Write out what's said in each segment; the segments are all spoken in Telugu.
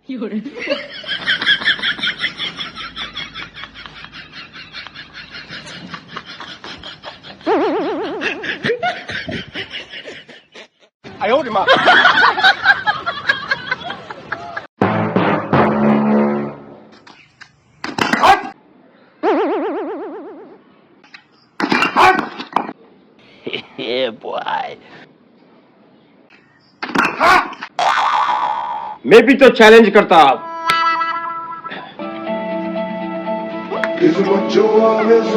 哎呦我的妈！ Yeah, boy. मैं भी तो चैलेंज करता। देखो मैं चैलेंज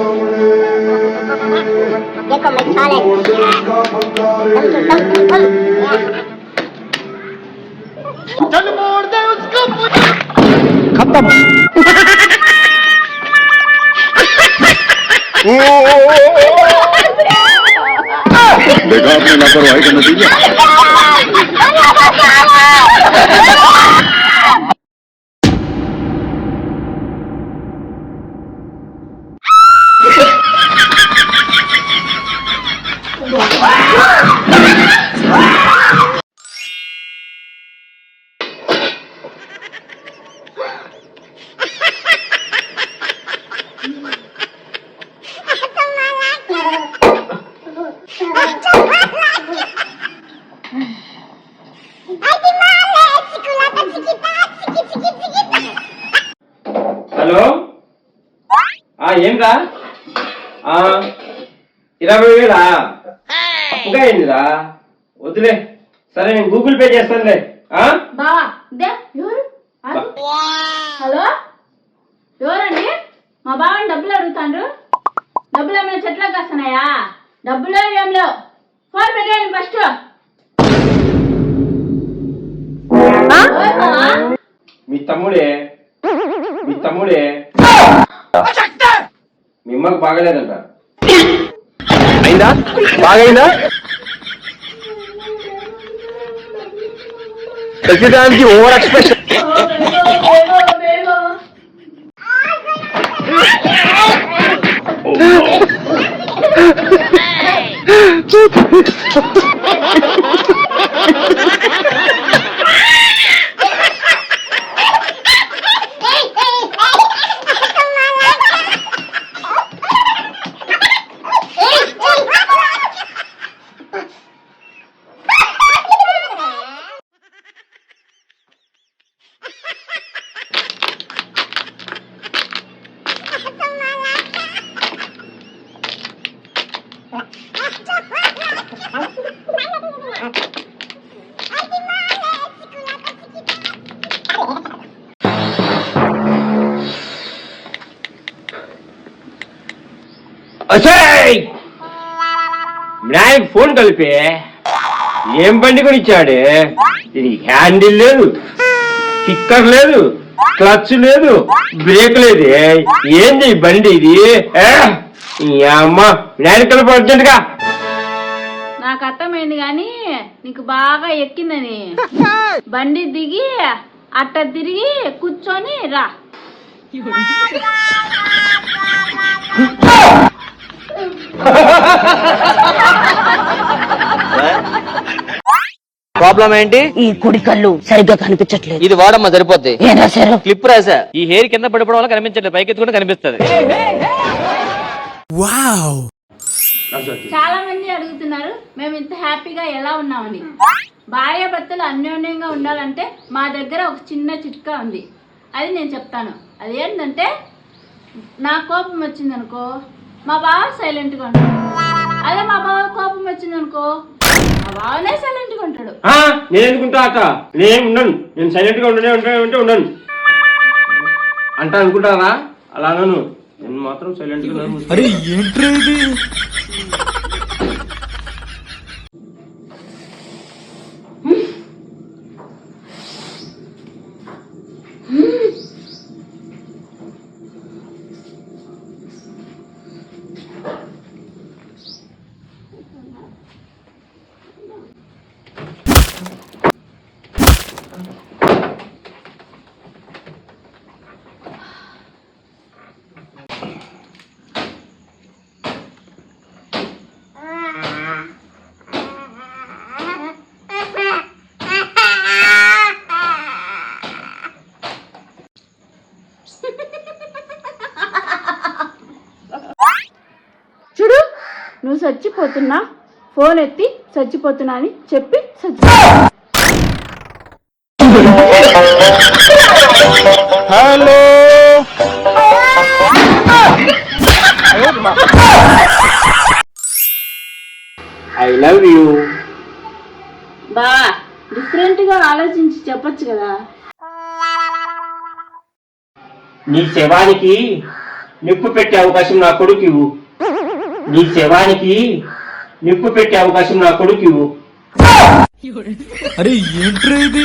चल मोड़ दे उसको। खत्म। देखा आपने लापरवाही का नतीजा। హలో ఏంరా 20,000 అప్పుగా అయిందిరా వద్దులే సరే నేను గూగుల్ పే చేస్తానులే బావా ఎవరు హలో ఎవరండి మా బావని డబ్బులు అడుగుతాండ్రు డబ్బులు ఏమైనా చెట్లకు వస్తున్నాయా డబ్బులు ఏం లేవు ఫోన్ పెట్టేయండి ఫస్ట్ మీ తమ్ముడే మీ అమ్మకు బాగలేదంట అయిందా బాగైందా ప్రతిదానికి ఓవర్ ఎక్స్ప్రెషన్ వినాయక్ ఫోన్ కలిపి ఏం బండి కొనిచ్చాడు ఇది హ్యాండిల్ లేదు స్టిక్కర్ లేదు క్లచ్ లేదు బ్రేక్ లేదు ఏంది ఈ బండి ఇది అమ్మ వినాయక్ కలిపి అర్జెంట్గా నాకు అర్థమైంది కానీ నీకు బాగా ఎక్కిందని బండి దిగి అట్ట తిరిగి కూర్చొని రా ప్రాబ్లం ఏంటి ఈ కుడి కళ్ళు సరిగ్గా కనిపించట్లేదు ఇది వాడమ్మా సరిపోద్ది ఏం రాశారు క్లిప్ రాసా ఈ హెయిర్ కింద పడిపోవడం వల్ల కనిపించట్లేదు పైకి ఎత్తుకుంటే కనిపిస్తుంది చాలా మంది అడుగుతున్నారు మేము ఇంత హ్యాపీగా ఎలా ఉన్నామని భార్యాభర్తలు అన్యోన్యంగా ఉండాలంటే మా దగ్గర ఒక చిన్న చిట్కా ఉంది అది నేను చెప్తాను అదేంటంటే నా కోపం వచ్చిందనుకో మా బావ సైలెంట్గా ఉంటాడు అదే మా బావ కోపం వచ్చిందనుకో మా బావనే సైలెంట్గా ఉంటాడు నేను ఎందుకుంటా అక్క నేను ఉండను నేను సైలెంట్ గా ఉండను అంటా అనుకుంటారా అలా అనను నేను మాత్రం సైలెంట్ గా నువ్వు చచ్చిపోతున్నా, ఫోన్ ఎత్తి చచ్చిపోతున్నా అని చెప్పి చచ్చిపో. Hello, I love you. బా డిఫరెంట్ గా ఆలోచించి చెప్పొచ్చు కదా. నీ శవానికి నిప్పు పెట్టే అవకాశం నా కొడుకు ఇవ్వు. నీ శవానికి నిప్పు పెట్టే అవకాశం నా కొడుకు ఇవ్వు. అరే ఏంట్రా ఇది?